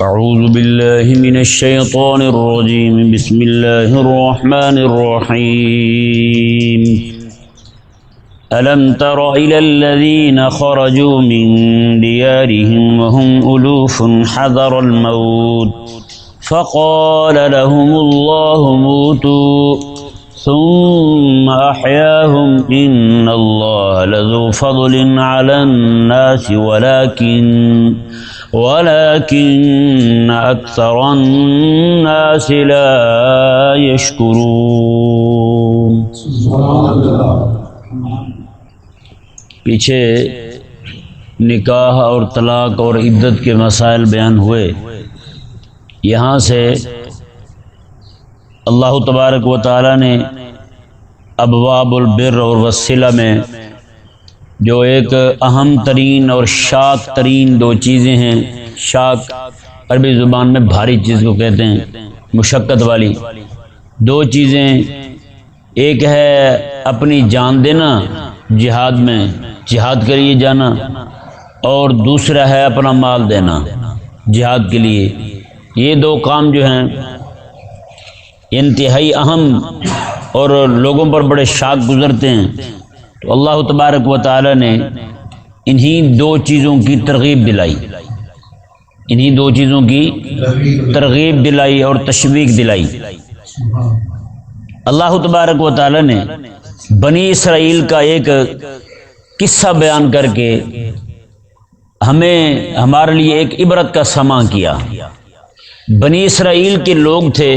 اعوذ باللہ من الشیطان الرجیم بسم اللہ الرحمن الرحیم الم تر الى الذین خرجوا من دیارهم وهم الوف حذر الموت فقال لهم الله موتوا ثم احیاهم ان اللہ لذو فضل على الناس ولكن أكثر الناس لا يشكرون۔ پیچھے نکاح اور طلاق اور عدت کے مسائل بیان ہوئے، یہاں سے اللہ تبارک و تعالی نے ابواب البر اور وصلہ میں جو ایک اہم ترین اور شاق ترین دو چیزیں ہیں، شاق عربی زبان میں بھاری چیز کو کہتے ہیں، مشقت والی دو چیزیں، ایک ہے اپنی جان دینا جہاد میں، جہاد کے لیے جانا، اور دوسرا ہے اپنا مال دینا جہاد کے لیے۔ یہ دو کام جو ہیں انتہائی اہم اور لوگوں پر بڑے شاق گزرتے ہیں، تو اللہ تبارک و تعالی نے انہی دو چیزوں کی ترغیب دلائی، انہی دو چیزوں کی ترغیب دلائی اور تشویق دلائی۔ اللہ تبارک و تعالی نے بنی اسرائیل کا ایک قصہ بیان کر کے ہمارے لیے ایک عبرت کا سماع کیا۔ بنی اسرائیل کے لوگ تھے،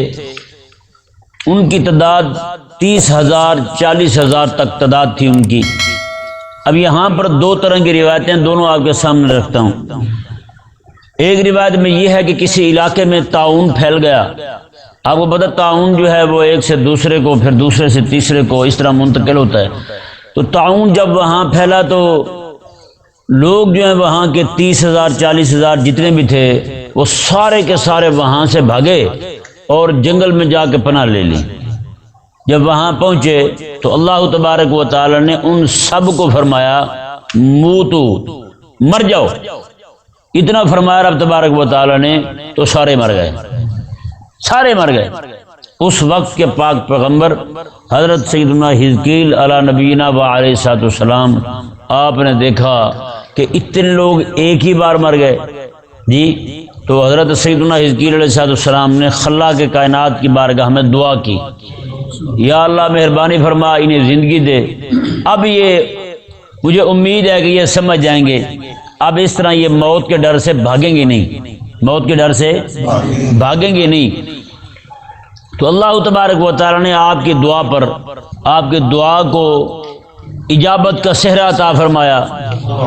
ان کی تعداد 30,000 40,000 تک تعداد تھی ان کی۔ اب یہاں پر دو طرح کی روایتیں دونوں آپ کے سامنے رکھتا ہوں۔ ایک روایت میں یہ ہے کہ کسی علاقے میں طاعون پھیل گیا، آپ کو پتہ طاعون جو ہے وہ ایک سے دوسرے کو، پھر دوسرے سے تیسرے کو اس طرح منتقل ہوتا ہے۔ تو طاعون جب وہاں پھیلا تو لوگ جو ہیں وہاں کے 30,000 40,000 جتنے بھی تھے وہ سارے کے سارے وہاں سے بھاگے اور جنگل میں جا کے پناہ لے لی۔ جب وہاں پہنچے تو اللہ تبارک و تعالی نے ان سب کو فرمایا موتو، مر جاؤ، اتنا فرمایا رب تبارک و تعالی نے، تو سارے مر گئے، سارے مر گئے۔ اس وقت کے پاک پیغمبر حضرت سیدنا حزقیل علی نبینا و علیہ الصلوۃ والسلام، آپ نے دیکھا کہ اتنے لوگ ایک ہی بار مر گئے جی، تو حضرت سیدنا حزقیل علیہ السلام نے خلاق کائنات کی بارگاہ میں دعا کی، یا اللہ مہربانی فرما انہیں زندگی دے، اب یہ مجھے امید ہے کہ یہ سمجھ جائیں گے، اب اس طرح یہ موت کے ڈر سے بھاگیں گے نہیں، موت کے ڈر سے بھاگیں گے نہیں۔ تو اللہ تبارک و تعالی نے آپ کی دعا پر، آپ کی دعا کو اجابت کا صحرا عطا فرمایا۔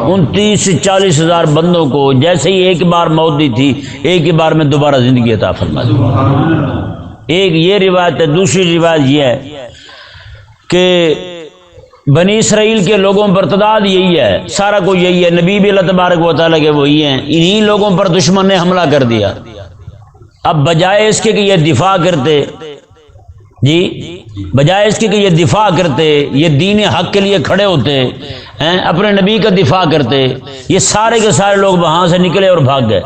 ان 30,000-40,000 بندوں کو جیسے ہی ایک بار موت دی تھی، ایک ہی بار میں دوبارہ زندگی عطا فرما دی۔ ایک یہ روایت ہے۔ دوسری روایت یہ ہے کہ بنی اسرائیل کے لوگوں پر تعداد یہی ہے، سارا کچھ یہی ہے، نبی بھی اللہ تبارک و تعالیٰ کے وہی ہیں، انہی لوگوں پر دشمن نے حملہ کر دیا۔ اب بجائے اس کے کہ یہ دفاع کرتے جی، بجائے اس کے کہ یہ دفاع کرتے، یہ دین حق کے لیے کھڑے ہوتے ہیں، اپنے نبی کا دفاع کرتے، یہ سارے کے سارے لوگ وہاں سے نکلے اور بھاگ گئے،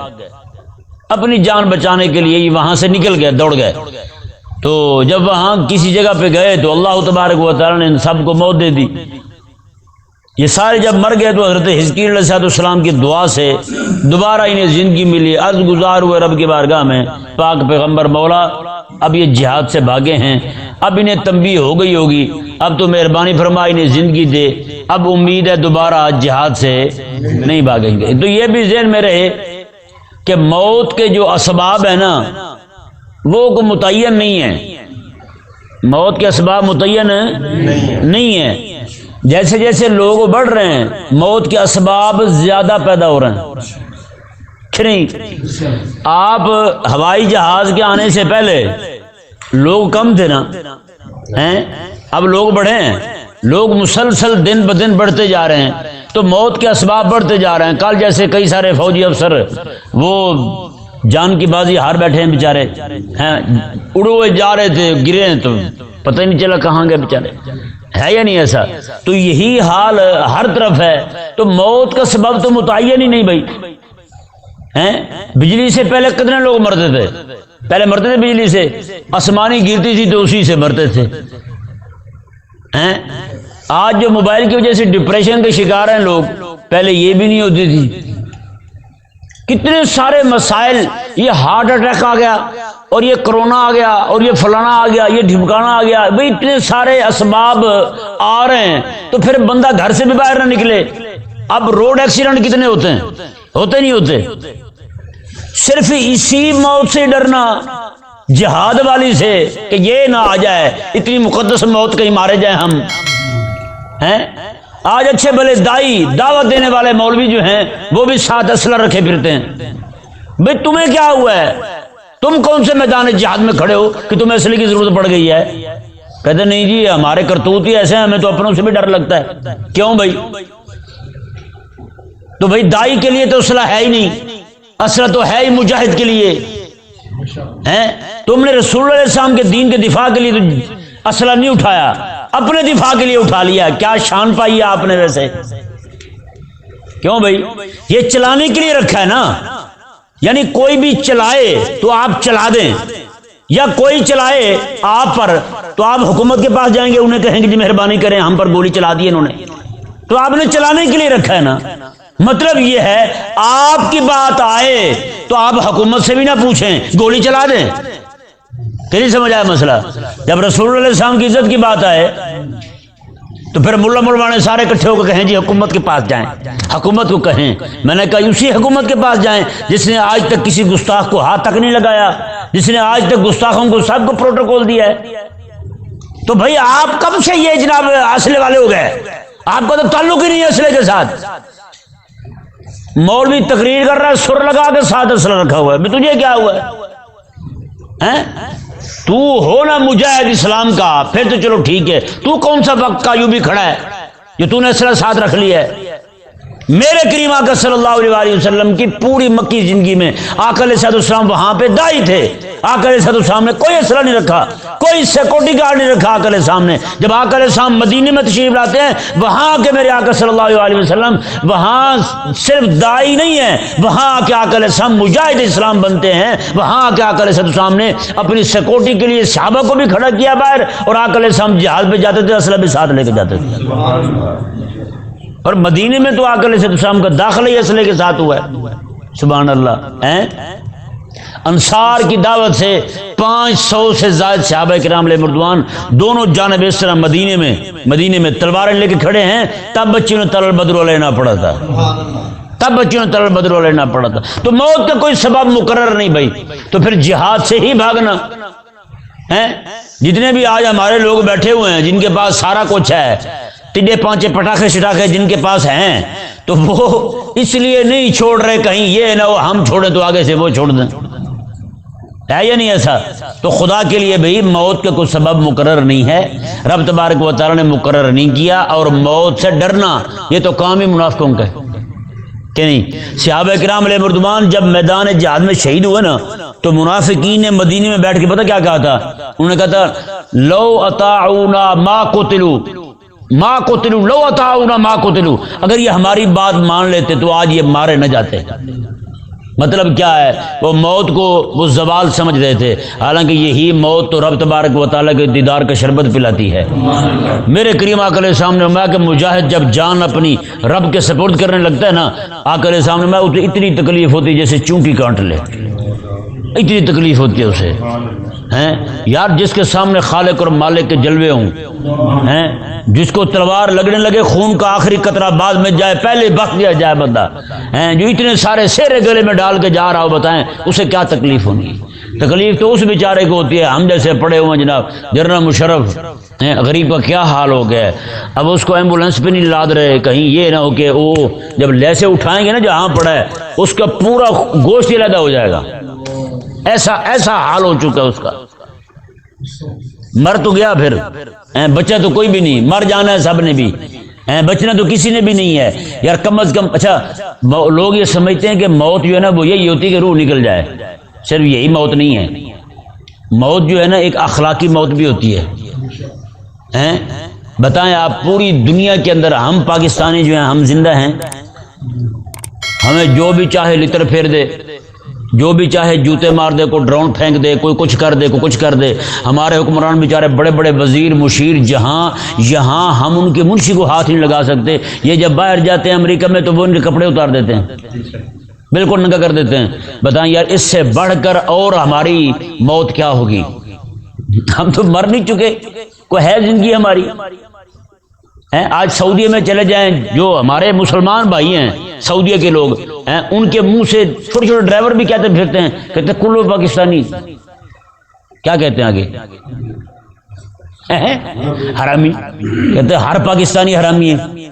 اپنی جان بچانے کے لیے وہاں سے نکل گئے، دوڑ گئے۔ تو جب وہاں کسی جگہ پہ گئے تو اللہ تبارک و تعالی نے ان سب کو موت دے دی۔ یہ سارے جب مر گئے تو حضرت حزقیل علیہ السلام کی دعا سے دوبارہ انہیں زندگی ملی، عرض گزار ہوئے رب کی بارگاہ میں، پاک پیغمبر مولا اب یہ جہاد سے بھاگے ہیں، اب انہیں تنبیہ ہو گئی ہوگی، اب تو مہربانی فرما انہیں زندگی دے، اب امید ہے دوبارہ جہاد سے نہیں بھاگیں گے۔ تو یہ بھی ذہن میں رہے کہ موت کے جو اسباب ہیں نا وہ کو متعین نہیں ہے، موت کے اسباب متعین نہیں ہیں۔ جیسے جیسے لوگ بڑھ رہے ہیں موت کے اسباب زیادہ پیدا ہو رہے ہیں، نہیں؟ آپ ہوائی جہاز کے آنے سے پہلے لوگ کم تھے نا، اب لوگ بڑھے ہیں، لوگ مسلسل دن بدن بڑھتے جا رہے ہیں، تو موت کے اسباب بڑھتے جا رہے ہیں۔ کل جیسے کئی سارے فوجی افسر وہ جان کی بازی ہار بیٹھے ہیں بیچارے، اڑے ہوئے جا رہے تھے، گرے ہیں تو پتہ ہی نہیں چلا کہاں گئے بیچارے، ہے یا نہیں ایسا؟ تو یہی حال ہر طرف ہے، تو موت کا سبب تو متعین ہی نہیں بھائی، ہیں؟ بجلی سے پہلے کتنے لوگ مرتے تھے؟ پہلے مرتے تھے بجلی سے، آسمانی گرتی تھی تو اسی سے مرتے تھے ہیں؟ آج جو موبائل کی وجہ سے ڈپریشن کے شکار ہیں لوگ، پہلے یہ بھی نہیں ہوتی تھی۔ کتنے سارے مسائل، یہ ہارٹ اٹیک آ گیا اور یہ کرونا آ گیا اور یہ فلانا آ گیا، یہ ڈھمکانا آ گیا، بھئی اتنے سارے اسباب آ رہے ہیں تو پھر بندہ گھر سے بھی باہر نہ نکلے۔ اب روڈ ایکسیڈنٹ کتنے ہوتے ہیں؟ ہوتے نہیں ہوتے؟ صرف اسی موت سے ڈرنا، جہاد والی سے کہ یہ نہ آ جائے، اتنی مقدس موت کہیں مارے جائیں ہم ہیں۔ آج اچھے بھلے دائی، دعوت دینے والے مولوی جو ہیں وہ بھی ساتھ اسلحہ رکھے پھرتے ہیں۔ بھئی تمہیں کیا ہوا ہے؟ تم کون سے میدان جہاد میں کھڑے ہو کہ تمہیں اسلحے کی ضرورت پڑ گئی ہے؟ کہتے نہیں جی ہمارے کرتوت ہی ایسے ہیں، ہمیں تو اپنوں سے بھی ڈر لگتا ہے۔ کیوں بھائی؟ تو بھائی دائی کے لیے تو اسلحہ ہے ہی نہیں، اسلحہ تو ہے ہی مجاہد کے لیے ہیں۔ تم نے رسول اللہ علیہ السلام کے دین کے دفاع کے لیے تو اسلحہ نہیں اٹھایا، اپنے دفاع کے لیے اٹھا لیا۔ کیا شان پائی ہے آپ نے ویسے؟ کیوں بھائی؟ یہ چلانے کے لیے رکھا ہے نا، یعنی کوئی بھی چلائے تو آپ چلا دیں، یا کوئی چلائے آپ پر تو آپ حکومت کے پاس جائیں گے، انہیں کہیں گے جی مہربانی کریں ہم پر گولی چلا دی انہوں نے، تو آپ نے چلانے کے لیے رکھا ہے نا۔ مطلب یہ ہے آپ کی بات آئے تو آپ حکومت سے بھی نہ پوچھیں، گولی چلا دیں۔ کہ نہیں سمجھ آیا مسئلہ؟ جب رسول اللہ علیہ السلام کی عزت کی بات آئے تو پھر ملا ملوانے سارے اکٹھے ہو کے کہیں جی حکومت کے پاس جائیں، حکومت کو کہیں۔ میں نے کہا اسی حکومت کے پاس جائیں جس نے آج تک کسی گستاخ کو ہاتھ تک نہیں لگایا، جس نے آج تک گستاخوں کو سب کو پروٹوکول دیا ہے۔ تو بھائی آپ کب سے یہ جناب اسلحے والے ہو گئے؟ آپ کا تو تعلق ہی نہیں ہے اسلحے کے ساتھ۔ مولوی تقریر کر رہا ہے، سر لگا کے ساتھ اسلحہ رکھا ہوا ہے، تجھے کیا ہوا ہے؟ تو ہو نا مجاہد اسلام کا، پھر تو چلو ٹھیک ہے، تو کون سا وقت کا یوں بھی کھڑا ہے جو تو نے اسلحہ ساتھ رکھ لیا ہے؟ میرے کریم آقا صلی اللہ علیہ وآلہ وسلم کی پوری مکی زندگی میں آقا علیہ السلام وہاں پہ دائی تھے، آقا علیہ السلام نے کوئی اسلحہ نہیں رکھا، کوئی سیکورٹی گارڈ نہیں رکھا آقا علیہ السلام نے۔ جب آقا علیہ السلام مدینے میں تشریف لاتے ہیں، وہاں کے میرے آقا صلی اللہ علیہ وسلم وہاں صرف دائی نہیں ہے، وہاں آ کے آقا علیہ السلام مجاہد اسلام بنتے ہیں۔ وہاں آ کے آقا علیہ السلام نے اپنی سیکورٹی کے لیے صحابہ کو بھی کھڑا کیا باہر، اور آقا علیہ السلام جہاد پہ جاتے تھے، اسلحہ بھی ساتھ لے کے جاتے تھے۔ اور مدینے میں تو آقا علیہ السلام کا داخلہ ہی اسلحے کے ساتھ ہوا ہے۔ سبحان اللہ۔ انصار کی دعوت سے 500 سے زائد صحابہ کرام علیہ رضوان دونوں جانب اس طرح مدینے میں تلواریں لے کے کھڑے ہیں، تب بچوں نے تل بدر لینا پڑا تھا، لینا پڑا تھا۔ تو موت کا کوئی سبب مقرر نہیں بھائی، تو پھر جہاد سے ہی بھاگنا ہے۔ جتنے بھی آج ہمارے لوگ بیٹھے ہوئے ہیں جن کے پاس سارا کچھ ہے، ٹڈے پانچے پٹاخے شٹاخے جن کے پاس ہیں، تو وہ اس لیے نہیں چھوڑ رہے کہیں یہ نہ ہو ہم چھوڑیں تو آگے سے وہ چھوڑ دیں، ہے یا نہیں ایسا؟ تو خدا کے لیے بھئی موت کا کوئی سبب مقرر نہیں ہے، رب تبارک و تعالی نے مقرر نہیں کیا۔ اور موت سے ڈرنا یہ تو کام ہی منافقوں کا ہے کہ نہیں؟ صحابہ کرام علیہ رضوان جب میدان جہاد میں شہید ہوئے نا، تو منافقین نے مدینے میں بیٹھ کے پتہ کیا کہا تھا؟ انہوں نے کہا تھا لو اطاعونا ما قتلوا، لو اطاعونا ما قتلوا، اگر یہ ہماری بات مان لیتے تو آج یہ مارے نہ جاتے۔ مطلب کیا ہے؟ وہ موت کو وہ زوال سمجھ رہے تھے، حالانکہ یہی موت تو رب تبارک و تعالیٰ کے دیدار کا شربت پلاتی ہے۔ میرے کریم آقا علیہ السلام نے فرمایا کہ مجاہد جب جان اپنی رب کے سپرد کرنے لگتا ہے نا، آقا علیہ السلام نے فرمایا اتنی تکلیف ہوتی ہے جیسے چونکی کاٹ لے، اتنی تکلیف ہوتی ہے اسے۔ ہیں یار جس کے سامنے خالق اور مالک کے جلوے ہوں، ہیں جس کو تلوار لگنے لگے خون کا آخری قطرہ بعد میں جائے، پہلے بخت دیا جائے بندہ، ہیں جو اتنے سارے سیرے گلے میں ڈال کے جا رہا ہو، بتائیں اسے کیا تکلیف ہونی؟ تکلیف تو اس بیچارے کو ہوتی ہے، ہم جیسے پڑے ہوئے جناب جنرل مشرف غریب کا کیا حال ہو گیا ہے، اب اس کو ایمبولینس پہ نہیں لاد رہے، کہیں یہ نہ ہو کہ وہ جب لیسے اٹھائیں گے نا جہاں پڑا ہے اس کا پورا گوشت علیحدہ ہو جائے گا، ایسا حال ہو چکا ہے اس کا۔ مر تو گیا، پھر بچہ تو کوئی بھی نہیں، مر جانا ہے سب نے بھی، بچنا تو کسی نے بھی نہیں ہے یار، کم از کم۔ اچھا لوگ یہ سمجھتے ہیں کہ موت جو ہے نا وہ یہی ہوتی ہے کہ روح نکل جائے، صرف یہی موت نہیں ہے، موت جو ہے نا ایک اخلاقی موت بھی ہوتی ہے۔ بتائیں آپ پوری دنیا کے اندر ہم پاکستانی جو ہیں ہم زندہ ہیں، ہمیں جو بھی چاہے لتر پھیر دے، جو بھی چاہے جوتے مار دے، کوئی ڈرون پھینک دے، کوئی کچھ کر دے، کوئی کچھ کر دے. ہمارے حکمران بیچارے بڑے بڑے وزیر مشیر یہاں ہم ان کے منشی کو ہاتھ نہیں لگا سکتے. یہ جب باہر جاتے ہیں امریکہ میں تو وہ ان کے کپڑے اتار دیتے ہیں، بالکل ننگا کر دیتے ہیں. بتائیں یار اس سے بڑھ کر اور ہماری موت کیا ہوگی؟ ہم تو مر نہیں چکے، کوئی ہے زندگی ہماری؟ آج سعودیہ میں چلے جائیں، جو ہمارے مسلمان بھائی ہیں سعودیہ کے لوگ ہیں، ان کے منہ سے چھوٹے چھوٹے ڈرائیور بھی کہتے پھرتے ہیں، کہتے ہیں کلو پاکستانی. کیا کہتے ہیں آگے؟ حرامی. کہتے ہیں ہر پاکستانی حرامی ہے.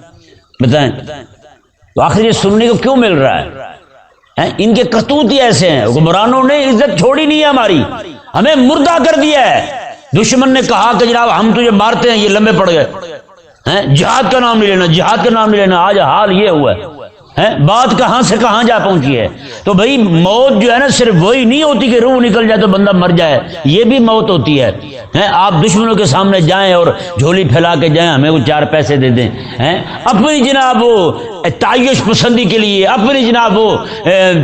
بتائیں تو آخر یہ سننے کو کیوں مل رہا ہے؟ ان کے کرتوت ہی ایسے ہیں. حکمرانوں نے عزت چھوڑی نہیں ہے ہماری، ہمیں مردہ کر دیا ہے. دشمن نے کہا کہ جناب ہم تجھے مارتے ہیں، یہ لمبے پڑ گئے. جہاد کا نام نہیں لینا، جہاد کا نام نہیں لینا. آج حال یہ ہوا ہے، بات کہاں سے کہاں جا پہنچی ہے. تو بھائی موت جو ہے نا صرف وہی نہیں ہوتی کہ روح نکل جائے تو بندہ مر جائے، یہ بھی موت ہوتی ہے. آپ دشمنوں کے سامنے جائیں اور جھولی پھیلا کے جائیں ہمیں وہ 4 پیسے دے دیں، اپنی جناب وہ تعیش پسندی کے لیے، اپنی جناب وہ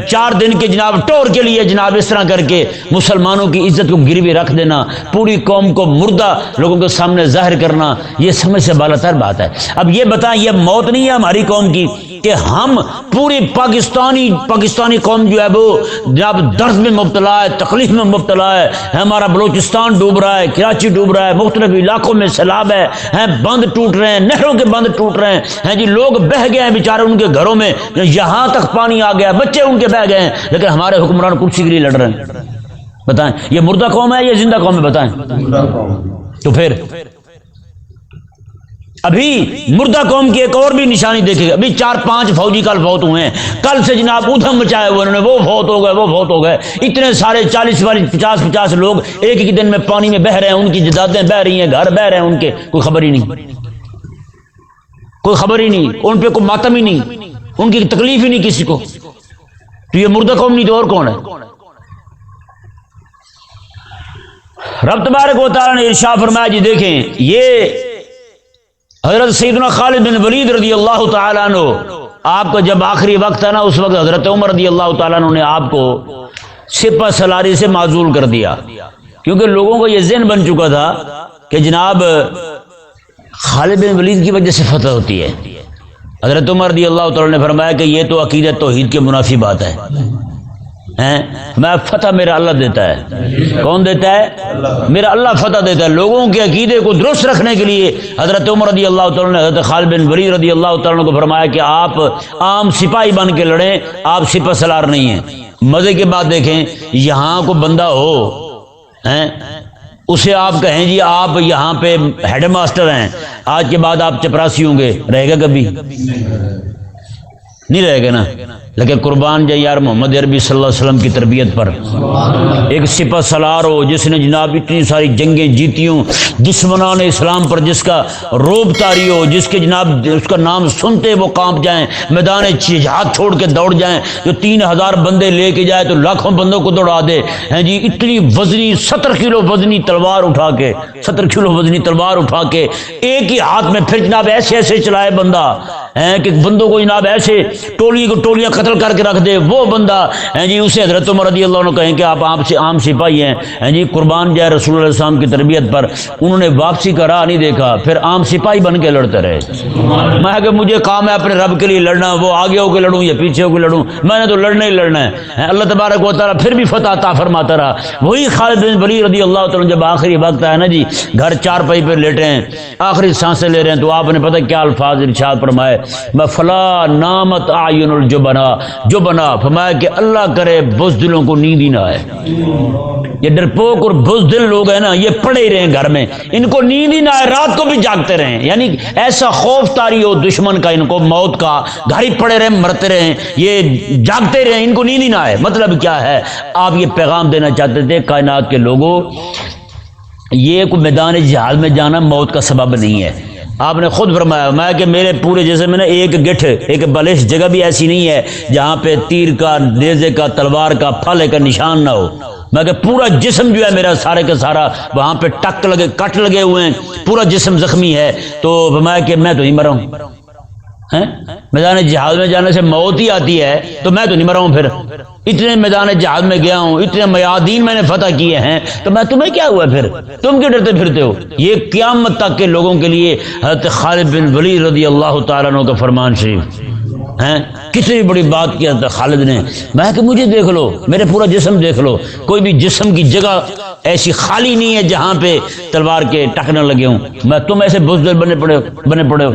4 دن کے جناب ٹور کے لیے جناب اس طرح کر کے مسلمانوں کی عزت کو گروی رکھ دینا، پوری قوم کو مردہ لوگوں کے سامنے ظاہر کرنا، یہ سمجھ سے بالاتر بات ہے. اب یہ بتائیں یہ موت نہیں ہے ہماری قوم کی کہ ہم پوری پاکستانی قوم جو ہے وہ جناب درد میں مبتلا ہے، تکلیف میں مبتلا ہے. ہمارا بلوچستان ڈوب رہا ہے، کراچی ڈوب رہا ہے، مختلف علاقوں میں سیلاب ہے، بند ٹوٹ رہے ہیں، نہروں کے بند ٹوٹ رہے ہیں جی. لوگ بہہ گئے ہیں بیچارے، ان کے گھروں میں یہاں تک پانی آ گیا، بچے ان کے بہہ گئے ہیں، لیکن ہمارے حکمران کرسی کے لیے لڑ رہے ہیں. بتائیں یہ مردہ قوم ہے یا زندہ قوم ہے؟ بتائیں. تو پھر ابھی مردہ قوم کی ایک اور بھی نشانی دیکھے گا. ابھی 4-5 فوجی کل فوت ہوئے ہیں، کل سے جناب ادھم مچائے ہوئے انہوں نے، وہ فوت ہو گئے. اتنے سارے 40-50 لوگ ایک ہی دن میں پانی میں بہہ رہے ہیں، ان کی جدادیں بہہ رہی ہیں، گھر بہہ رہے ہیں ان کے، کوئی خبر ہی نہیں، کوئی خبر ہی نہیں، ان پہ کوئی ماتم ہی نہیں، ان کی تکلیف ہی نہیں کسی کو. تو یہ مردہ قوم نہیں تو اور کون ہے؟ رب تبارک و تعالیٰ نے ارشاد فرمایا جی دیکھیں یہ حضرت سیدنا خالد بن ولید رضی اللہ تعالیٰ عنہ، آپ کا جب آخری وقت ہے نا اس وقت حضرت عمر رضی اللہ تعالیٰ عنہ نے آپ کو سپہ سالاری سے معزول کر دیا، کیونکہ لوگوں کو یہ ذہن بن چکا تھا کہ جناب خالد بن ولید کی وجہ سے فتح ہوتی ہے. حضرت عمر رضی اللہ تعالیٰ نے فرمایا کہ یہ تو عقیدت توحید کے منافی بات ہے. میں فتح میرا اللہ دیتا ہے. کون دیتا ہے؟ میرا اللہ فتح دیتا ہے. لوگوں کے عقیدے کو درست رکھنے کے لیے حضرت عمر رضی اللہ تعالیٰ نے حضرت خالد بن ولید رضی اللہ تعالیٰ کو فرمایا کہ آپ عام سپاہی بن کے لڑیں، آپ سپہ سالار نہیں ہیں. مزے کی بات دیکھیں، یہاں کو بندہ ہو اسے آپ کہیں جی آپ یہاں پہ ہیڈ ماسٹر ہیں، آج کے بعد آپ چپراسی ہوں گے، رہے گا کبھی؟ نہیں رہے گا نا. لیکن قربان جائے یار محمد عربی صلی اللہ علیہ وسلم کی تربیت پر ایک سپہ سالار ہو جس نے جناب اتنی ساری جنگیں جیتی ہوں، دشمنان اسلام پر جس کا روب طاری ہو، جس کے جناب اس کا نام سنتے وہ کانپ جائیں، میدان جہاد چھوڑ کے دوڑ جائیں، جو 3000 بندے لے کے جائے تو لاکھوں بندوں کو دوڑا دے جی. اتنی وزنی 70 کلو وزنی تلوار اٹھا کے، 70 کلو وزنی تلوار اٹھا کے ایک ہی ہاتھ میں، پھر جناب ایسے ایسے چلائے بندہ کہ بندوں کو جناب ایسے ٹولیاں قتل کر کے رکھ دے، وہ بندہ جی اسے حضرت عمر رضی اللہ عنہ کہیں کہ آپ عام سپاہی ہیں جی. قربان جائے رسول اللہ علیہ وسلم کی تربیت پر انہوں نے واپسی کا راہ نہیں دیکھا، پھر عام سپاہی بن کے لڑتے رہے. میں کہ مجھے کام ہے اپنے رب کے لیے لڑنا، وہ آگے ہو کے لڑوں یا پیچھے ہو کے لڑوں، میں نے تو لڑنا ہی لڑنا ہے. اللہ تبارک و تعالیٰ پھر بھی فتح عطا فرماتا رہا. وہی خالد بن ولید رضی اللہ تعالیٰ جب آخری وقت ہے نا جی، گھر 4 پائی پہ لیٹے ہیں، آخری سانسیں لے رہے ہیں، تو آپ نے پتہ کیا الفاظ ارشاد فرمائے؟ فلا نامت اعین الجبنا فرمایا کہ اللہ کرے بزدلوں کو نیند ہی نہ آئے. یہ ڈرپوک اور بزدل لوگ ہیں نا، یہ پڑے ہی رہے گھر میں، ان کو نیند ہی نہ آئے، رات کو بھی جاگتے رہیں. یعنی ایسا خوف طاری ہو دشمن کا ان کو موت کا، گھر ہی پڑے رہیں، مرتے رہیں، یہ جاگتے رہیں، ان کو نیند ہی نہ آئے. مطلب کیا ہے؟ آپ یہ پیغام دینا چاہتے تھے کائنات کے لوگوں، یہ کوئی میدان جہاد میں جانا موت کا سبب نہیں ہے. آپ نے خود فرمایا میں کہ میرے پورے جسم میں نا ایک گٹھ، ایک بلش جگہ بھی ایسی نہیں ہے جہاں پہ تیر کا، نیزے کا، تلوار کا، پھالے کا نشان نہ ہو. میں کہ پورا جسم جو ہے میرا سارے کا سارا وہاں پہ کٹ لگے ہوئے ہیں، پورا جسم زخمی ہے. تو فرمایا کہ میں تو نہیں مرا ہوں. ہیں؟ میدان جہاد میں جانے سے موت ہی آتی ہے تو میں تو نہیں مرا ہوں پھر. اتنے میدان جہاد میں گیا ہوں, اتنے میادین میں نے فتح کیے ہیں, تو میں تمہیں کیا ہوا پھر؟ تم کیوں ڈرتے پھرتے ہو؟ یہ قیامت تک کے لوگوں کے لیے حضرت خالد بن ولید رضی اللہ تعالیٰ عنہ کا فرمان شریف ہیں. کتنی بڑی بات کی حضرت خالد نے. میں کہ مجھے دیکھ لو, میرے پورا جسم دیکھ لو, کوئی بھی جسم کی جگہ ایسی خالی نہیں ہے جہاں پہ تلوار کے ٹکنے لگے ہوں. میں تم ایسے بزدل بنے پڑے ہو.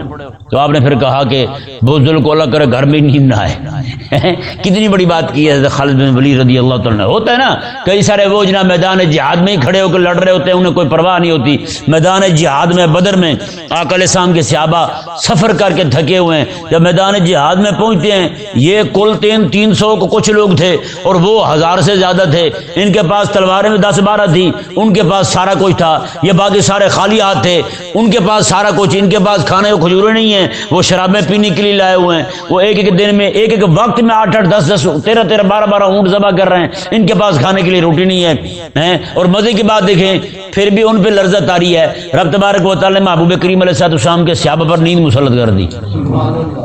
تو آپ نے پھر کہا کہ بزدل کو اللہ کرے گھر میں نیند نہ آئے. کتنی بڑی بات کی ہے حضرت خالد بن ولید رضی اللہ تعالیٰ عنہ. ہوتا ہے نا کئی سارے وہ جناب میدان جہاد میں ہی کھڑے ہو کے لڑ رہے ہوتے ہیں, انہیں کوئی پرواہ نہیں ہوتی. میدان جہاد میں بدر میں آقا علیہ السلام کے صحابہ سفر کر کے تھکے ہوئے ہیں, جب میدان جہاد میں پہنچتے ہیں, یہ کل 300 کو کچھ لوگ تھے اور وہ 1000 سے زیادہ تھے. ان کے پاس تلواریں میں 10-12 تھی, ان کے پاس سارا کچھ تھا. یہ باقی سارے خالی ہاتھ تھے, ان کے پاس سارا کچھ, ان کے پاس کھانے کو کھجوریں نہیں ہیں, وہ شرابیں پینے کے لیے لائے ہوئے ہیں. وہ ایک ایک دن میں ایک ایک وقت میں 8-8 10-10 13-13 12-12 اونٹ ذبح کر رہے ہیں. ان کے پاس کھانے کے لیے روٹی نہیں ہے. اور مزے کی بات دیکھیں, پھر بھی ان پہ لرزہ طاری ہے. رب تبارک و تعالی نے محبوب کریم علیہ السلام کے صحابہ پر نیند مسلط کر دی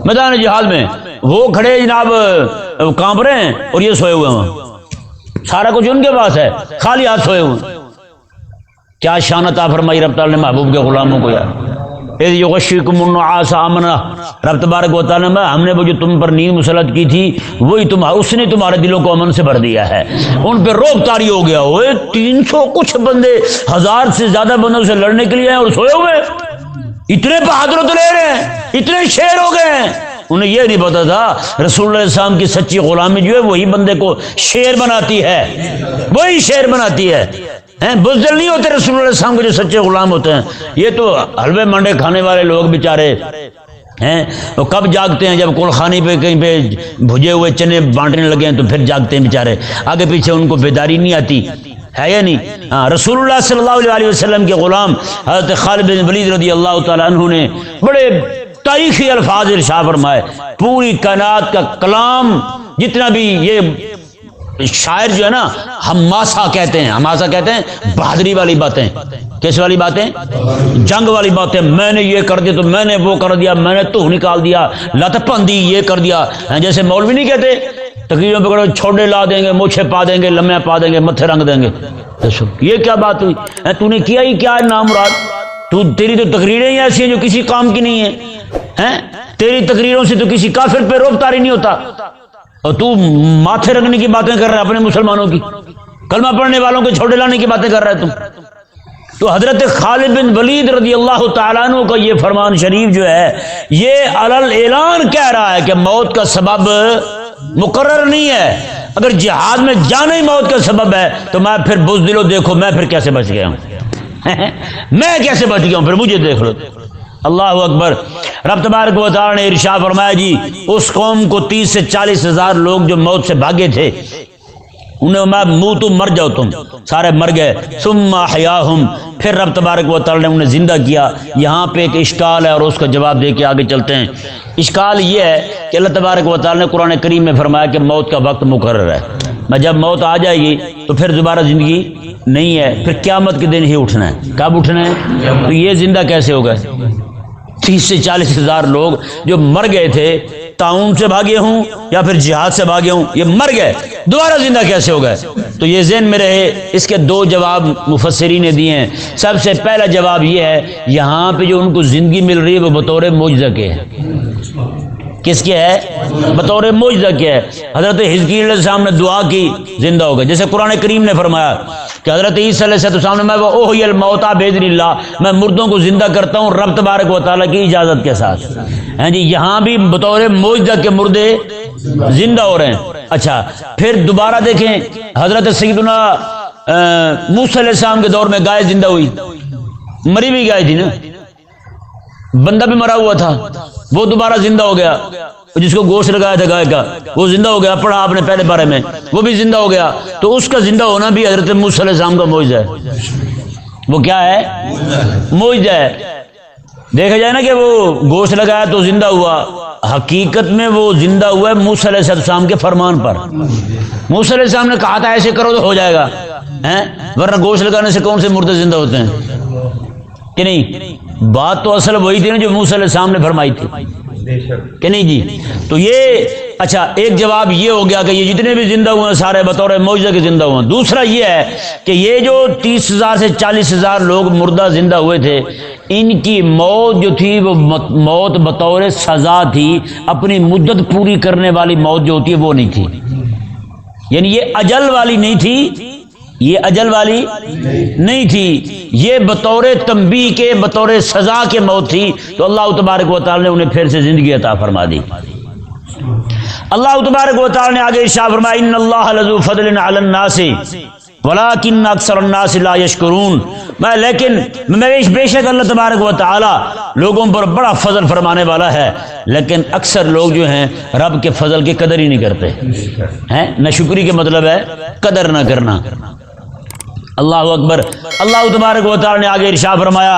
میدان جہاد میں. وہ کھڑے جناب کانپ رہے ہیں اور یہ سوئے ہوئے ہیں, سارا کچھ ان کے پاس ہے, خالی ہاتھ سوئے ہوئے ہیں. کیا شان عطا فرمائی رب تعالی نے محبوب کے غلاموں کو یار. یغشیکم النعاس امنا, رب تبارک و تعالی میں ہم نے وہ جو تم پر نیند مسلط کی تھی وہی اس نے تمہارے دلوں کو امن سے بھر دیا ہے. ان پہ روب طاری ہو گیا. ہوئے 300 کچھ بندے 1000 سے زیادہ بندوں سے لڑنے کے لیے ہیں اور سوئے ہوئے, اتنے بہادر تو لے رہے ہیں, اتنے شیر ہو گئے ہیں. انہیں یہ نہیں پتا تھا رسول اللہ علیہ السلام کی سچی غلامی جو ہے وہی بندے کو شیر بناتی ہے, وہی شیر بناتی ہے. بزدل نہیں ہوتے رسول اللہ علیہ السلام کے جو سچے غلام ہوتے ہیں. یہ تو حلوے منڈے کھانے والے لوگ بیچارے ہیں, وہ کب جاگتے ہیں جب کول خانے پہ کہیں پہ بھجے ہوئے چنے بانٹنے لگے ہیں تو پھر جاگتے ہیں بیچارے. آگے پیچھے ان کو بیداری نہیں آتی ہے یا نہیں. ہاں, رسول اللہ صلی اللہ علیہ وسلم کے غلام حضرت خالد بن ولید رضی اللہ تعالیٰ عنہ نے بڑے تاریخی الفاظ ارشاد فرمائے. پوری کائنات کا کلام جتنا بھی یہ شاعر جو ہے نا ہماسا کہتے ہیں, ہماسا کہتے ہیں بہادری والی باتیں. کیس والی باتیں؟ جنگ والی باتیں. میں نے یہ کر دیا تو میں نے وہ کر دیا, میں نے تو نکال دیا, لت پندی یہ کر دیا. جیسے مولوی نہیں کہتے تقریروں پہ چھوڑے لا دیں گے, موچھے پا دیں گے, لمحے پا دیں گے, متھے رنگ دیں گے. یہ کیا بات ہوئی؟ تو نے کیا ہی کیا ہے نام مراد؟ تیری تو تقریریں ہی ایسی ہیں جو کسی کام کی نہیں ہیں. تیری تقریروں سے تو کسی کافر پہ روب طاری نہیں ہوتا, اور تو ماتھے رنگنے کی باتیں کر رہا ہے اپنے مسلمانوں کی, کلمہ پڑھنے والوں کے چھوڑے لانے کی باتیں کر رہا ہے تم. تو حضرت خالد بن ولید رضی اللہ تعالیٰ عنہ کا یہ فرمان شریف جو ہے یہ علل اعلان کہہ رہا ہے کہ موت کا سبب مقرر نہیں ہے. اگر جہاد میں جانا ہی موت کا سبب ہے تو میں پھر بزدلو دیکھو میں پھر کیسے بچ گیا ہوں. میں کیسے بچ گیا ہوں پھر مجھے دیکھ لو. اللہ اکبر. رب تبارک و تعالی نے ارشاد فرمایا جی اس قوم کو 30 سے 40 ہزار لوگ جو موت سے بھاگے تھے انہیں میں منہ تو مر جاؤ تم, سارے مر گئے. ثم احیاہم, پھر رب تبارک و تعالی نے انہیں زندہ کیا. یہاں پہ ایک اشکال ہے اور اس کا جواب دے کے آگے چلتے ہیں. اشکال یہ ہے کہ اللہ تبارک و تعالی نے قرآن کریم میں فرمایا کہ موت کا وقت مقرر ہے. میں جب موت آ جائے گی تو پھر دوبارہ زندگی نہیں ہے, پھر قیامت کے دن ہی اٹھنا ہے. کب اٹھنا ہے؟ تو یہ زندہ کیسے ہو گئے؟ 30 سے 40 ہزار لوگ جو مر گئے تھے تعاون سے بھاگے ہوں یا پھر جہاد سے بھاگے ہوں, یہ مر گئے, دوبارہ زندہ کیسے ہو گئے؟ تو یہ ذہن میں رہے. اس کے 2 جواب مفسرین نے دیے ہیں. سب سے پہلا جواب یہ ہے یہاں پہ جو ان کو زندگی مل رہی ہے وہ بطور معجزہ کے ہے. کس کے ہے؟ بطور معجزہ کے ہے. حضرت حزقیل علیہ السلام نے دعا کی, زندہ ہو گئے. جیسے قرآن کریم نے فرمایا کہ حضرت عیسیٰ علیہ السلام نے میں اوحی الموتیٰ باذن اللہ, میں مردوں کو زندہ کرتا ہوں رب تبارک و تعالیٰ کی اجازت کے ساتھ. ہیں جی یہاں بھی بطور معجزہ کے مردے زندہ ہو رہے ہیں. اچھا پھر دوبارہ دیکھیں حضرت سیدنا موسیٰ علیہ السلام کے دور میں گائے زندہ ہوئی, مری بھی گائے تھی نا, بندہ بھی مرا ہوا تھا وہ دوبارہ زندہ ہو گیا, جس کو گوشت لگایا تھا گائے کا وہ زندہ ہو گیا. پڑھا آپ نے پہلے بارے میں, وہ بھی زندہ ہو گیا. تو اس کا زندہ ہونا بھی حضرت موسیٰ علیہ السلام کا معجزہ ہے. وہ کیا ہے؟ معجزہ ہے. دیکھا جائے نا کہ وہ گوشت لگایا تو زندہ ہوا, حقیقت میں وہ زندہ ہوا ہے موسیٰ علیہ السلام کے فرمان پر. موسیٰ علیہ السلام نے کہا تھا ایسے کرو تو ہو جائے گا, ورنہ گوشت لگانے سے کون سے مردے زندہ ہوتے ہیں کہ نہیں؟ بات تو اصل وہی تھی نا جو موسیٰ علیہ السلام نے فرمائی تھی. کہ نہیں جی؟ تو یہ اچھا ایک جواب یہ ہو گیا کہ یہ جتنے بھی زندہ ہوئے ہیں سارے بطور معجزہ کے زندہ ہوئے ہیں۔ دوسرا یہ ہے کہ یہ جو 30,000 سے 40,000 لوگ مردہ زندہ ہوئے تھے، ان کی موت جو تھی وہ موت بطور سزا تھی، اپنی مدت پوری کرنے والی موت جو ہوتی ہے وہ نہیں تھی، یعنی یہ اجل والی نہیں تھی، یہ اجل والی نہیں تھی، یہ بطور تنبیہ کے بطور سزا کے موت تھی۔ تو اللہ تبارک و تعالی نے انہیں پھر سے زندگی عطا فرما دی۔ اللہ تبارک و تعالی نے آگے ارشاد فرمایا ان اللہ لذو فضل علی الناس ولکن اکثر الناس لا یشکرون، لیکن بے شک اللہ تبارک و تعالی لوگوں پر بڑا فضل فرمانے والا ہے، لیکن اکثر لوگ جو ہیں رب کے فضل کی قدر ہی نہیں کرتے ہیں۔ نہ شکری کے مطلب ہے قدر نہ کرنا۔ اللہ اکبر۔ اللہ تبارک و تعالی نے آگے ارشاد فرمایا،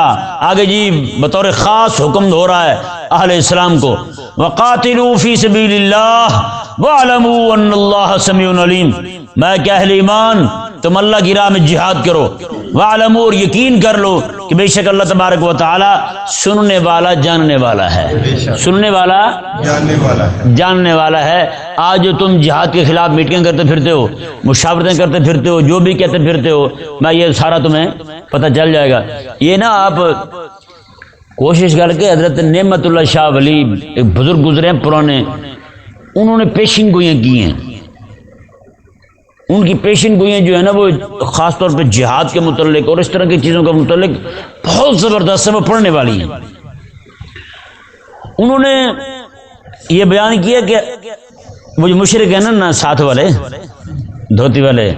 آگے جی بطور خاص حکم ہو رہا ہے اہل اسلام کو، وقاتلوا فی سبیل اللہ واعلموا ان اللہ سمیع علیم، میں کہ اہل ایمان تم اللہ کی راہ میں جہاد کرو، واعلموا اور یقین کر لو کہ بے شک اللہ تبارک و تعالی سننے والا جاننے والا ہے، سننے والا جاننے والا ہے۔ آج جو تم جہاد کے خلاف میٹنگیں کرتے پھرتے ہو، مشاورتیں کرتے پھرتے ہو، جو بھی کہتے پھرتے ہو، میں یہ سارا تمہیں پتہ چل جائے گا۔ یہ نا آپ کوشش کر کے، حضرت نعمت اللہ شاہ ولی ایک بزرگ گزرے ہیں پرانے، انہوں نے پیشن گوئیاں کی ہیں، ان کی پیشن گوئیاں جو ہے نا وہ خاص طور پہ جہاد کے متعلق اور اس طرح کی چیزوں کے متعلق بہت زبردست ہے، وہ پڑھنے والی ہیں۔ انہوں نے یہ بیان کیا کہ وہ جو مشرک ہیں نا ساتھ والے دھوتی والے،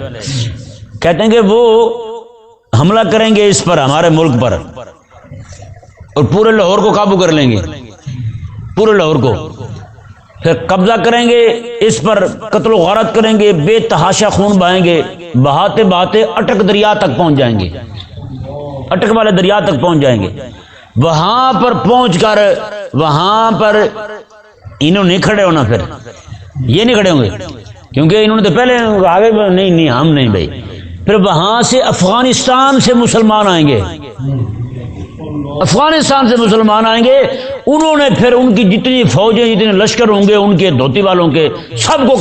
کہتے ہیں کہ وہ حملہ کریں گے اس پر، ہمارے ملک پر، اور پورے لاہور کو قابو کر لیں گے، پورے لاہور کو، پھر قبضہ کریں گے اس پر، قتل و غارت کریں گے، بے تحاشا خون بہائیں گے، بہاتے بہاتے اٹک دریا تک پہنچ جائیں گے، اٹک والے دریا تک پہنچ جائیں گے۔ وہاں پر پہنچ کر وہاں پر انہوں نے کھڑے ہونا، پھر یہ نہیں کھڑے ہوں گے کیونکہ انہوں نے تو پہلے آگے نہیں ہم نہیں بھائی۔ پھر وہاں سے افغانستان سے مسلمان آئیں گے، افغانستان سے مسلمان آئیں گے، انہوں نے پھر ان کی جتنی فوجیں جتنے لشکر ہوں گے ان کے دھوتی والوں کے سب کو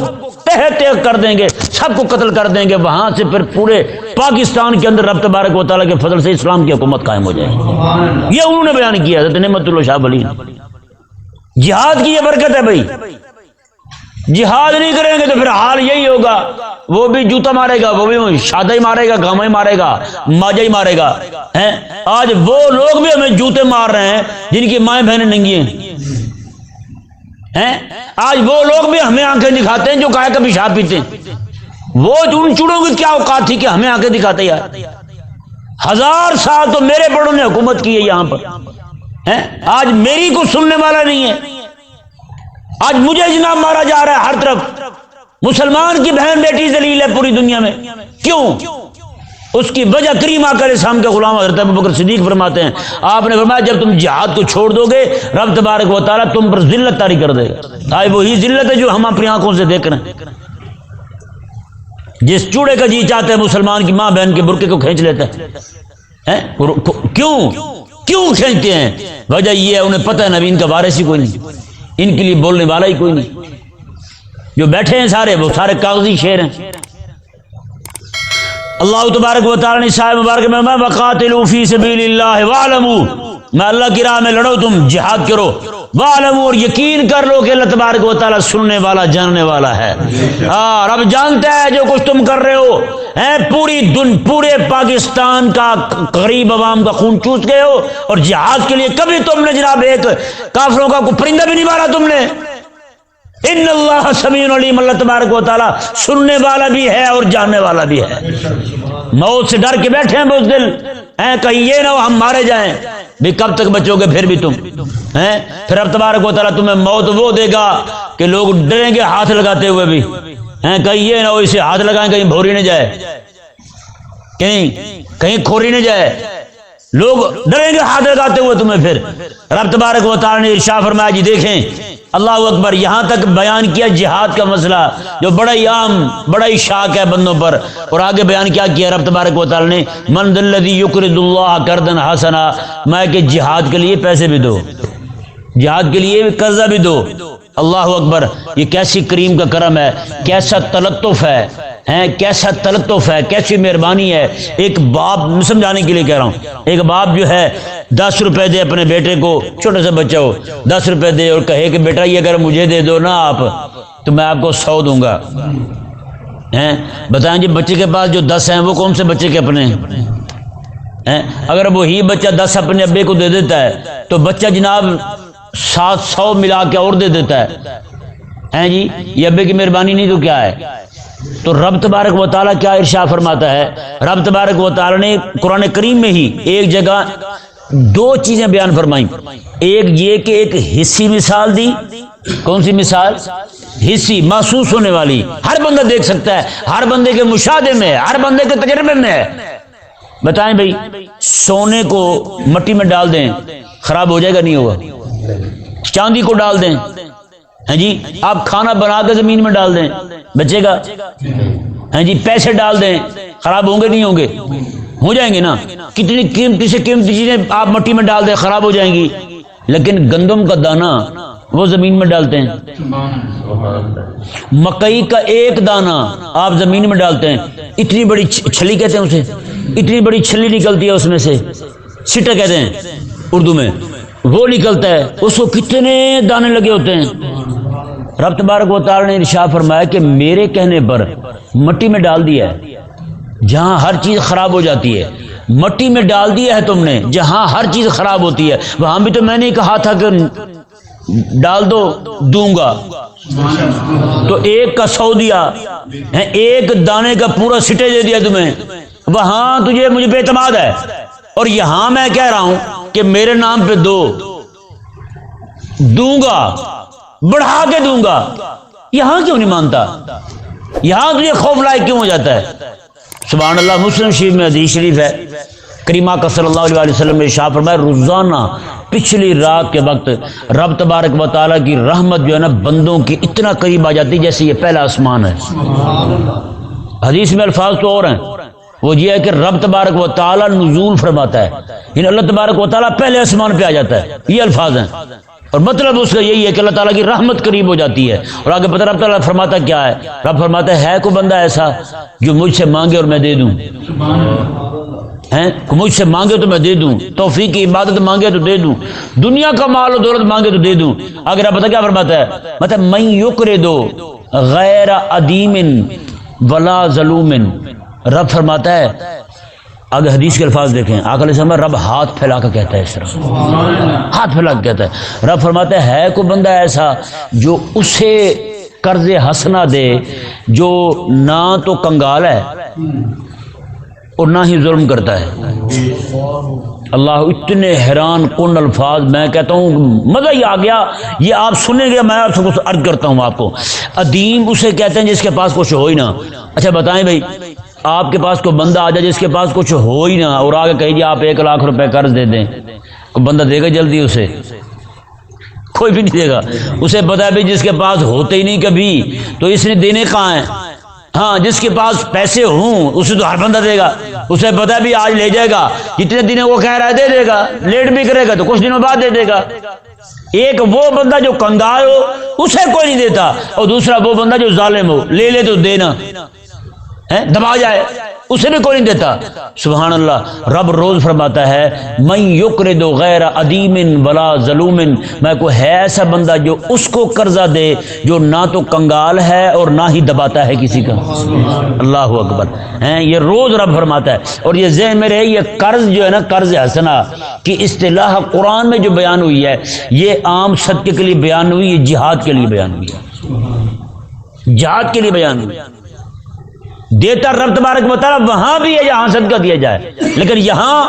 تہ تہ کر دیں گے، سب کو قتل کر دیں گے۔ وہاں سے پھر پورے پاکستان کے اندر رب تبارک و تعالیٰ کے فضل سے اسلام کی حکومت قائم ہو جائے گی۔ یہ انہوں نے بیان کیا حضرت نعمت اللہ شاہ ولی۔ جہاد کی یہ برکت ہے بھائی، جہاد نہیں کریں گے تو پھر حال یہی ہوگا، وہ بھی جوتا مارے گا، وہ بھی شادہ ہی مارے گا، گاما ہی مارے گا، ماجا ہی مارے گا۔ آج وہ لوگ بھی ہمیں جوتے مار رہے ہیں جن کی مائیں بہنیں ننگی ہیں، آج وہ لوگ بھی ہمیں آنکھیں دکھاتے ہیں جو گائے کا پیشاب پیتے ہیں۔ وہ ان چوڑوں کی کیا اوقات تھی کہ ہمیں آنکھیں دکھاتے یار؟ 1000 سال تو میرے بڑوں نے حکومت کی ہے یہاں پر، آج میری کو سننے والا نہیں ہے۔ آج مجھے جناب مارا جا رہا ہے ہر طرف، مسلمان کی بہن بیٹی ذلیل ہے پوری دنیا میں، کیوں؟ اس کی وجہ کریم آقا علیہ السلام کے غلام حضرت ابوبکر صدیق فرماتے ہیں، آپ نے فرمایا جب تم جہاد کو چھوڑ دو گے رب تبارک و تعالیٰ تم پر ذلت طاری کر دے گا۔ آج وہی ذلت ہے جو ہم اپنی آنکھوں سے دیکھ رہے ہیں۔ جس چوڑے کا جی چاہتے ہیں مسلمان کی ماں بہن کے برقعے کو کھینچ لیتا ہے، کیوں کھینچتے ہیں؟ وجہ یہ ہے انہیں پتہ ہے نبی ان کا وارث ہی کوئی نہیں، ان کے لیے بولنے والا ہی کوئی نہیں، جو بیٹھے ہیں سارے وہ سارے کاغذی شیر ہیں۔ اللہ تبارک و تعالی نے صاحب مبارک میں وقاتلوا فی سبیل اللہ واعلموا، میں اللہ کی راہ میں لڑو، تم جہاد کرو، واعلموا اور یقین کر لو کہ اللہ تبارک و تعالی سننے والا جاننے والا ہے۔ رب جانتا ہے جو کچھ تم کر رہے ہو، پورے پاکستان کا غریب عوام کا خون چوس گئے ہو، اور جہاد کے لیے کبھی تم نے جناب ایک کافروں کا کوئی پرندہ بھی نہیں مارا تم نے۔ ان اللہ سمیع علیم، اللہ تبارک و تعالی سننے والا بھی ہے اور جاننے والا بھی ہے۔ موت سے ڈر کے بیٹھے ہیں بہت دل، کہیں یہ نہ ہو ہم مارے جائیں، بھی کب تک بچو گے پھر بھی تم، پھر اب تبارک و تعالیٰ تمہیں موت وہ دے گا کہ لوگ ڈریں گے ہاتھ لگاتے ہوئے بھی، کہیں یہ نہ ہو اسے ہاتھ لگائیں کہیں بھوری نہ جائے، کہیں کھوری نہ جائے، لوگ ڈریں گے ہاتھ لگاتے ہوئے تمہیں۔ پھر رب تبارک و تعالیٰ نے ارشاد فرمایا جی دیکھیں اللہ اکبر، یہاں تک بیان کیا جہاد کا مسئلہ جو بڑا ہی عام بڑا ہی شاک ہے بندوں پر، اور آگے بیان کیا رب تبارک و تعالیٰ نے من ذا الذی یقرض اللہ قرضا حسنا، میں کہ جہاد کے لیے پیسے بھی دو، جہاد کے لیے بھی قرضہ بھی دو. اللہ اکبر. یہ کیسی کریم کا کرم ہے, کیسا تلطف ہے, کیسا تلطف ہے, کیسی مہربانی ہے. ایک باپ, سمجھانے کے لیے کہہ رہا ہوں, ایک باپ جو ہے 10 روپے دے اپنے بیٹے کو, چھوٹا سا بچہ ہو, 10 روپے دے اور کہے کہ بیٹا یہ اگر مجھے دے دو نا آپ تو میں آپ کو 100 دوں گا. بتائیں جی بچے کے پاس جو 10 ہیں وہ کون سے بچے کے اپنے ہیں؟ اگر وہی بچہ 10 اپنے ابے کو دے دیتا ہے تو بچہ جناب 700 ملا کے اور دے دیتا ہے جی. یہ ابے کی مہربانی نہیں تو کیا ہے؟ تو رب تبارک و تعالیٰ کیا ارشاد فرماتا ہے؟ رب تبارک و تعالیٰ نے قرآن کریم میں ہی ایک جگہ 2 چیزیں بیان فرمائیں. ایک یہ کہ ایک حصی مثال دی. کون سی مثال؟ حصی, محسوس ہونے والی, ہر بندہ دیکھ سکتا ہے, ہر بندے کے مشاہدے میں, ہر بندے کے تجربے میں ہے. بتائیں بھائی, سونے کو مٹی میں ڈال دیں خراب ہو جائے گا نہیں ہوگا؟ چاندی کو ڈال دیں ہیں جی, آپ کھانا بنا کے زمین میں ڈال دیں بچے گا ہیں جی, پیسے ڈال دیں خراب ہوں گے نہیں ہوں گے؟ ہو جائیں گے نا. کتنی قیمتی سے قیمتی چیزیں آپ مٹی میں ڈال دیں خراب ہو جائیں گی. لیکن گندم کا دانہ وہ زمین میں ڈالتے ہیں, مکئی کا ایک دانہ آپ زمین میں ڈالتے ہیں, اتنی بڑی چھلی کہتے ہیں اسے, اتنی بڑی چھلی نکلتی ہے اس میں سے, سٹا کہتے ہیں اردو میں, وہ نکلتا ہے, اس کو کتنے دانے لگے ہوتے ہیں. رب تبارک و تعالی نے ارشاد فرمایا کہ میرے کہنے پر مٹی میں ڈال دیا ہے جہاں ہر چیز خراب ہو جاتی ہے, مٹی میں ڈال دیا ہے تم نے جہاں ہر چیز خراب ہوتی ہے. وہاں بھی تو میں نے کہا تھا کہ ڈال دو دوں گا, تو ایک کا 100 دیا, ایک دانے کا پورا سٹے دے دیا تمہیں. وہاں تجھے مجھے پہ اعتماد ہے, اور یہاں میں کہہ رہا ہوں کہ میرے نام پہ دوں گا, بڑھا کے دوں گا. یہاں کیوں نہیں مانتا؟ یہاں تجھے خوف لائق کیوں ہو جاتا ہے؟ سبحان اللہ. مسلم شریف میں حدیث شریف ہے, کریمہ کا صلی اللہ علیہ وسلم نے ارشاد فرمایا روزانہ پچھلی رات کے وقت رب تبارک و تعالیٰ کی رحمت جو ہے نا بندوں کی اتنا قریب آ جاتی جیسے یہ پہلا آسمان ہے. حدیث میں الفاظ تو اور ہیں, وہ یہ ہے کہ رب تبارک و تعالیٰ نزول فرماتا ہے, یعنی اللہ تبارک و تعالیٰ پہلے آسمان پہ آ جاتا ہے, یہ الفاظ ہیں. اور مطلب اس کا یہی ہے کہ اللہ تعالیٰ کی رحمت قریب ہو جاتی ہے. اور آگے پتہ رب تعالیٰ فرماتا کیا ہے؟ رب فرماتا ہے کوئی بندہ ایسا جو مجھ سے مانگے اور میں دے دوں, مجھ سے مانگے تو میں دے دوں, توفیق کی عبادت مانگے تو دے دوں, دنیا کا مال و دولت مانگے تو دے دوں. اگر آپ پتہ کیا فرماتا ہے؟ مطلب من یقرض غیر ادیم ولا ظلوم. رب فرماتا ہے, اگر حدیث کے الفاظ دیکھیں, آقا علیہ السلام رب ہاتھ پھیلا کر کہتا ہے, اس طرح ہاتھ پھیلا کر کہتا ہے. رب فرماتا ہے کوئی بندہ ایسا جو اسے قرض حسنہ دے جو نہ تو کنگال ہے اور نہ ہی ظلم کرتا ہے. اللہ, اتنے حیران کن الفاظ, میں کہتا ہوں مزہ ہی آ گیا. یہ آپ سنیں گے, میں آپ سے کچھ عرض کرتا ہوں آپ کو. ادیم اسے کہتے ہیں جس کے پاس کچھ ہو ہی نہ. اچھا بتائیں بھائی, آپ کے پاس کوئی بندہ آ جائے جس کے پاس کچھ ہو ہی نہ, اور آگے کہیے آپ 1 لاکھ روپے قرض دے دیں, کوئی بندہ دے گا جلدی؟ اسے کوئی بھی نہیں دے گا. اسے پتا ہے بھائی جس کے پاس ہوتے ہی نہیں کبھی تو اس نے دینے کہاں ہیں. ہاں, جس کے پاس پیسے ہوں اسے تو ہر بندہ دے گا. اسے پتا ہے بھی آج لے جائے گا, جتنے دن وہ کہہ رہا ہے دے دے گا, لیٹ بھی کرے گا تو کچھ دنوں بعد دے دے گا. ایک وہ بندہ جو کنگال ہو اسے کوئی نہیں دیتا, اور دوسرا وہ بندہ جو ظالم ہو, لے تو دینا, دبا جائے, اسے بھی کوئی نہیں دیتا. سبحان اللہ. رب روز فرماتا ہے من یقرض غیر ادیم ولا ظلوم, میں کوئی ہے ایسا بندہ جو اس کو قرضہ دے جو نہ تو کنگال ہے اور نہ ہی دباتا ہے کسی کا. اللہ اکبر. یہ روز رب فرماتا ہے. اور یہ ذہن میں رہے, یہ قرض جو ہے نا, قرض حسنہ کی اصطلاح قرآن میں جو بیان ہوئی ہے یہ عام صدقے کے لیے بیان ہوئی, یہ جہاد کے لیے بیان ہوئی ہے, جہاد کے لیے بیان ہوئی. دیتا رب تبارک و تعالیٰ وہاں بھی ہے جہاں صدقہ دیا جائے, لیکن یہاں,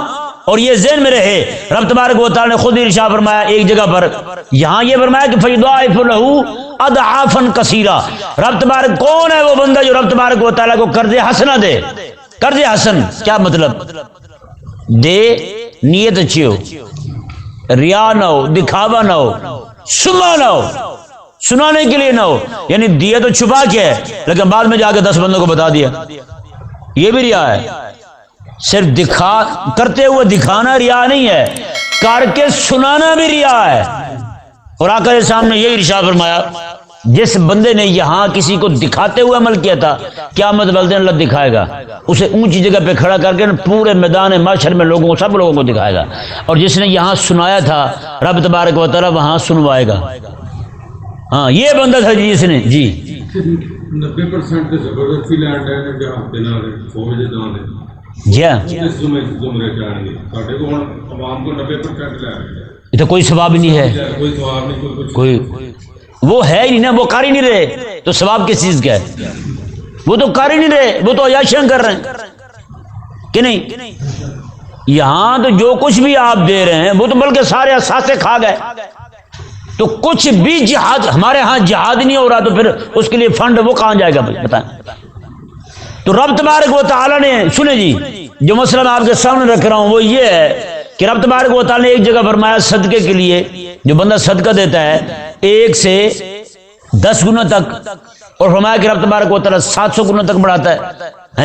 اور یہ ذہن میں رہے, رب تبارک و تعالیٰ نے خود ارشاد فرمایا ایک جگہ پر, یہاں یہ فرمایا کہ فَيُضَاعِفُ لَهُ اضعافا کثیرہ. رب تبارک کون ہے وہ بندہ جو رب تبارک و تعالیٰ کو قرض حسنہ دے؟ قرض حسن کیا مطلب؟ دے نیت اچھی ہو, ریا نہ ہو, دکھاوا نہ ہو, سما نہ ہو, سنانے کے لیے نہ ہو. یعنی دیا تو چھپا کے ہے لیکن بعد میں جا کے 10 بندوں کو بتا دیا, یہ بھی ریا ہے. صرف کرتے ہوئے دکھانا ریا نہیں ہے, کر کے سنانا بھی ریا ہے. اور آقا علیہ السلام نے یہی ارشاد فرمایا جس بندے نے یہاں کسی کو دکھاتے ہوئے عمل کیا تھا قیامت والے دن اللہ دکھائے گا اسے اونچی جگہ پہ کھڑا کر کے پورے میدان محشر میں لوگوں کو سب لوگوں کو دکھائے گا، اور جس نے یہاں سنایا تھا رب تبارک و تعالیٰ وہاں سنوائے گا۔ ہاں یہ بندہ تھا جس نے 90% زبردستی لینڈ ہے جہاں دینا ہے فوج دے دان ہے جی ہاں اس زمرے جان گے ساڈے کو عوام کو 90% لے یہ تو کوئی ثواب ہی نہیں ہے، کوئی ثواب نہیں کوئی وہ ہے ہی نہیں نا، وہ کر ہی نہیں رہے تو ثواب کس چیز کا ہے؟ وہ تو کر ہی نہیں رہے، وہ تو عیاشیاں کر رہے ہیں کہ نہیں؟ یہاں تو جو کچھ بھی آپ دے رہے ہیں وہ تو بلکہ سارے اثاثے کھا گئے، تو کچھ بھی جہاد ہمارے ہاں جہاد نہیں ہو رہا تو پھر اس کے لیے فنڈ وہ کہاں جائے گا بتائیں؟ تو رب تبارک و تعالیٰ نے سنیں جی جو مسئلہ میں آپ کے سامنے رکھ رہا ہوں وہ یہ ہے کہ رب تبارک و تعالیٰ نے ایک جگہ فرمایا صدقے کے لیے جو بندہ صدقہ دیتا ہے 1 سے 10 گنا تک، اور فرمایا کہ رب تبارک و تعالیٰ 700 گنا تک بڑھاتا ہے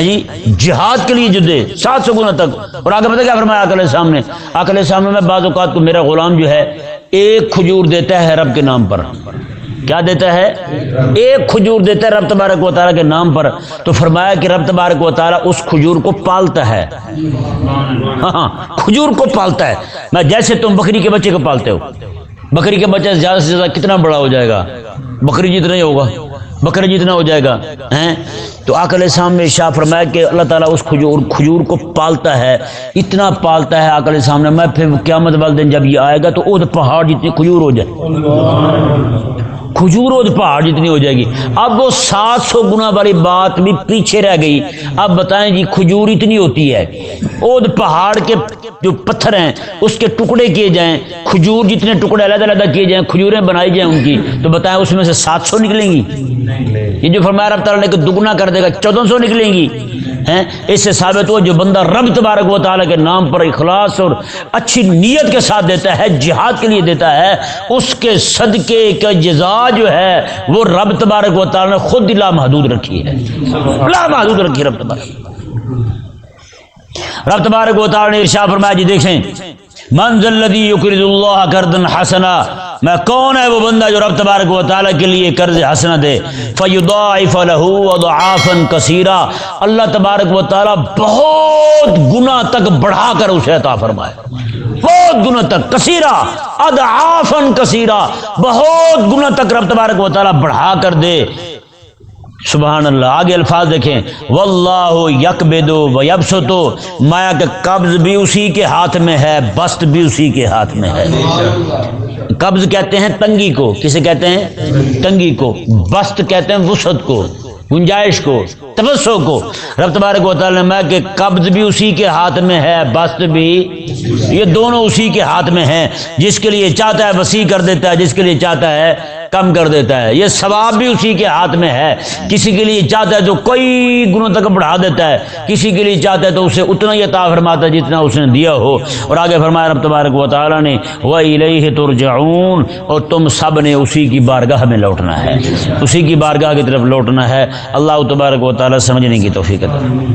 جی جہاد کے لیے جو دے 700 گنا تک۔ اور آگے پتہ کیا فرمایا آقا علیہ السلام نے؟ آقا علیہ السلام نے بعض اوقات کو میرا غلام جو ہے 1 کھجور دیتا ہے رب کے نام پر، کیا دیتا ہے؟ 1 کھجور دیتا ہے رب تبارک و تعالیٰ کے نام پر، تو فرمایا کہ رب تبارک و تعالیٰ اس کھجور کو پالتا ہے۔ ہاں کھجور کو پالتا ہے، میں جیسے تم بکری کے بچے کو پالتے ہو، بکری کے بچے زیادہ سے زیادہ کتنا بڑا ہو جائے گا؟ بکری جتنا ہی ہوگا، بکری جتنا ہو جائے گا ہیں؟ تو آقا علیہ السلام نے ارشاد فرمایا کہ اللہ تعالیٰ اس کھجور کو پالتا ہے، اتنا پالتا ہے آقا علیہ السلام نے، میں پھر قیامت والے دن جب یہ آئے گا تو وہ پہاڑ جتنی کھجور ہو جائے، کھجور اور پہاڑ جتنی ہو جائے گی۔ اب وہ 700 گنا والی بات بھی پیچھے رہ گئی، اب بتائیں جی کھجور اتنی ہوتی ہے، اور پہاڑ کے جو پتھر ہیں اس کے ٹکڑے کیے جائیں، کھجور جتنے ٹکڑے علیحدہ علیحدہ کیے جائیں، کھجوریں بنائی جائیں ان کی، تو بتائیں اس میں سے 700 نکلیں گی؟ یہ جو فرمایا رب تعالیٰ نے کہ دگنا کر دے گا 1400 نکلیں گی ہیں؟ اس سے ثابت ہوا جو بندہ رب تبارک و تعالیٰ کے نام پر اخلاص اور اچھی نیت کے ساتھ دیتا ہے، جہاد کے لیے دیتا ہے، اس کے صدقے کا جزا جو ہے وہ رب تبارک و تعالیٰ نے خود لامحدود رکھی ہے، لامحدود رکھی رب تبارک و تعالیٰ نے ارشاد فرمایا جی دیکھیں من ذا الذی یقرض اللہ قرضا حسنا، میں کون ہے وہ بندہ جو رب تبارک و تعالیٰ کے لیے قرض حسنا دے، فیضاعف لہ اضعافا کثیرا، اللہ تبارک و تعالیٰ بہت گنا تک بڑھا کر اسے عطا فرمائے، بہت گنا تک، کثیرا اضعافا کثیرا، بہت گنا تک رب تبارک و تعالیٰ بڑھا کر دے۔ سبحان اللہ۔ آگے الفاظ دیکھیں، واللہ یقبض و یبسط، مایا کہ قبض بھی اسی کے ہاتھ میں ہے، بسط بھی اسی کے ہاتھ میں ہے۔ قبض کہتے ہیں تنگی کو، کسے کہتے ہیں؟ تنگی کو۔ بسط کہتے ہیں وسعت کو، گنجائش کو، توسع کو۔ رب تبارک و تعالیٰ نے میں کہ قبض بھی اسی کے ہاتھ میں ہے، بسط بھی، یہ دونوں اسی کے ہاتھ میں ہیں، جس کے لیے چاہتا ہے وسیع کر دیتا ہے، جس کے لیے چاہتا ہے کم کر دیتا ہے۔ یہ ثواب بھی اسی کے ہاتھ میں ہے، کسی کے لیے چاہتا ہے تو کئی گنوں تک بڑھا دیتا ہے، کسی کے لیے چاہتا ہے تو اسے اتنا ہی عطا فرماتا ہے جتنا اس نے دیا ہو۔ اور آگے فرمایا رب تبارک و تعالیٰ نے وَإِلَيْهِ تُرْجَعُونَ، اور تم سب نے اسی کی بارگاہ میں لوٹنا ہے، اسی کی بارگاہ کی طرف لوٹنا ہے۔ اللہ تبارک و تعالیٰ سمجھنے کی توفیق عطا فرمائے۔